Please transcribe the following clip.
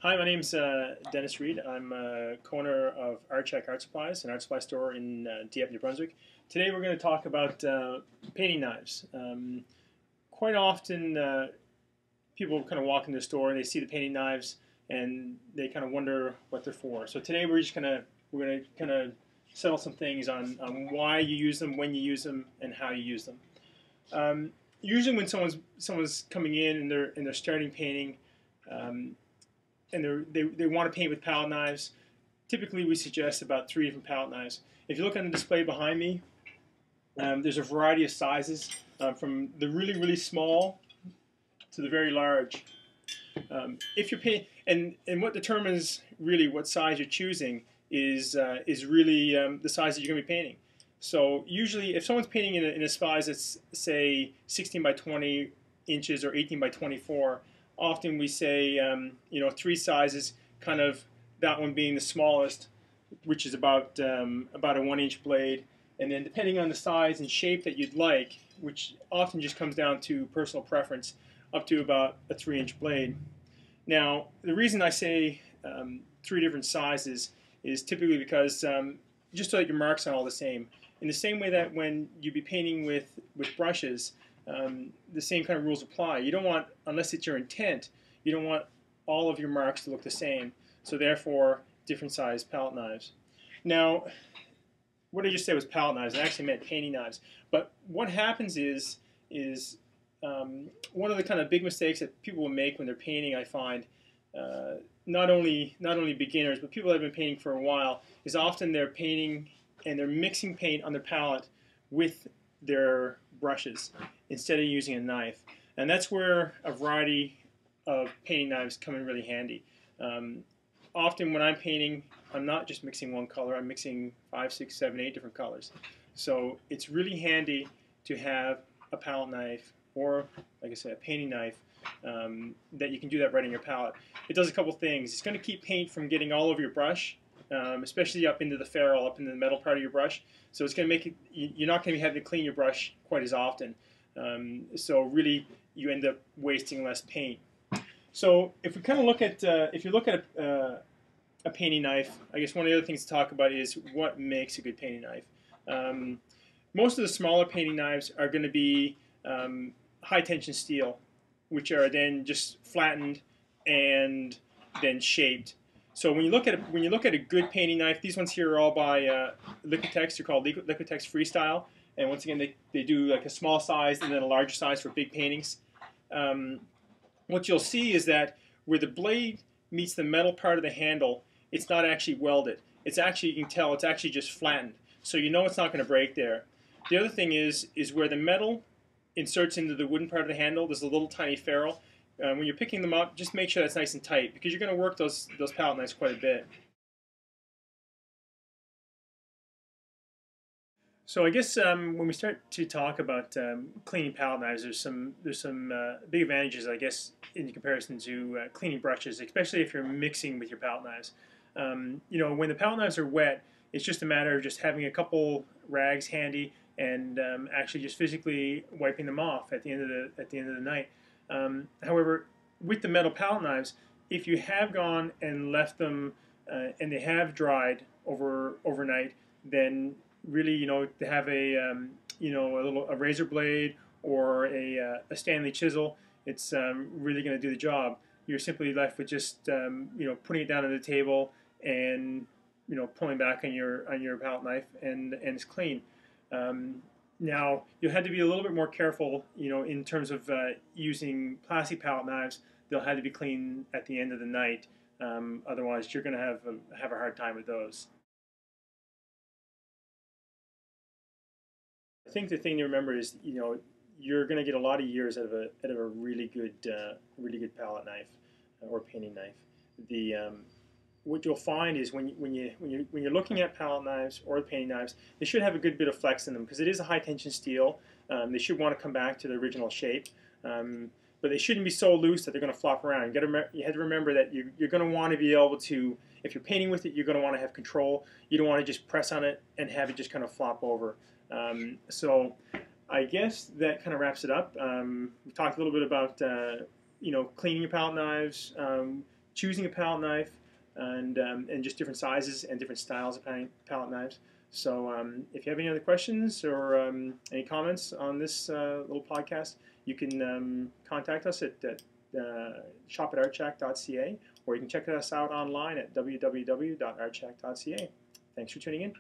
Hi, my name's Dennis Reed. I'm co-owner of ArtCheck Art Supplies, an art supply store in Dieppe, New Brunswick. Today we're going to talk about painting knives. Quite often people kind of walk into the store and they see the painting knives and they kind of wonder what they're for. So today we're going to kind of settle some things on why you use them, when you use them, and how you use them. Usually when someone's coming in and they're starting painting, and they want to paint with palette knives. Typically, we suggest about 3 different palette knives. If you look on the display behind me, there's a variety of sizes, from the really, really small to the very large. If you're paint, and what determines really what size you're choosing is really the size that you're going to be painting. So usually, if someone's painting in a size that's, say, 16 by 20 inches or 18 by 24, often we say, 3 sizes, kind of that one being the smallest, which is about a 1-inch blade. And then depending on the size and shape that you'd like, which often just comes down to personal preference, up to about a 3-inch blade. Now, the reason I say 3 different sizes is typically because just so that your marks are all the same. In the same way that when you be painting with brushes, the same kind of rules apply. You don't want, unless it's your intent, you don't want all of your marks to look the same. So therefore, different size palette knives. Now, what I just said was palette knives. I actually meant painting knives. But what happens is one of the kind of big mistakes that people will make when they're painting, I find, not only beginners, but people that have been painting for a while, is often they're painting and they're mixing paint on their palette with their brushes instead of using a knife. And that's where a variety of painting knives come in really handy. Often when I'm painting, I'm not just mixing one color, I'm mixing 5, 6, 7, 8 different colors. So it's really handy to have a palette knife or, like I said, a painting knife that you can do that right in your palette. It does a couple things. It's going to keep paint from getting all over your brush, especially up into the ferrule, up into the metal part of your brush. So it's going to make it, you're not going to be having to clean your brush quite as often. So really, you end up wasting less paint. So if we kind of look at, if you look at a painting knife, I guess one of the other things to talk about is what makes a good painting knife. Most of the smaller painting knives are going to be high tension steel, which are then just flattened and then shaped. So when you look at a good painting knife, these ones here are all by Liquitex. They're called Liquitex Freestyle. And once again, they do like a small size and then a larger size for big paintings. What you'll see is that where the blade meets the metal part of the handle, it's not actually welded. It's actually, you can tell, it's actually just flattened. So you know it's not going to break there. The other thing is where the metal inserts into the wooden part of the handle, there's a little tiny ferrule. When you're picking them up, just make sure that's nice and tight because you're going to work those palette knives quite a bit. So I guess when we start to talk about cleaning palette knives, there's some big advantages, I guess, in comparison to cleaning brushes, especially if you're mixing with your palette knives. When the palette knives are wet, it's just a matter of just having a couple rags handy and actually just physically wiping them off at the end of the night. However, with the metal palette knives, if you have gone and left them and they have dried overnight, then really, to have a razor blade or a Stanley chisel, it's really going to do the job. You're simply left with just putting it down on the table and pulling back on your palette knife, and it's clean. Now you'll have to be a little bit more careful, in terms of using plastic palette knives. They'll have to be clean at the end of the night. Otherwise, you're going to have a hard time with those. I think the thing to remember is, you're going to get a lot of years out of a really good palette knife or painting knife. What you'll find is when you're looking at palette knives or painting knives, they should have a good bit of flex in them because it is a high tension steel. They should want to come back to the original shape, but they shouldn't be so loose that they're going to flop around. You have to remember that you're going to want to be able to, if you're painting with it, you're going to want to have control. You don't want to just press on it and have it just kind of flop over. So I guess that kind of wraps it up. We talked a little bit about cleaning your palette knives, choosing a palette knife, and just different sizes and different styles of palette knives. So if you have any other questions or any comments on this little podcast, you can contact us at shop@artshack.ca, or you can check us out online at www.artshack.ca. Thanks for tuning in.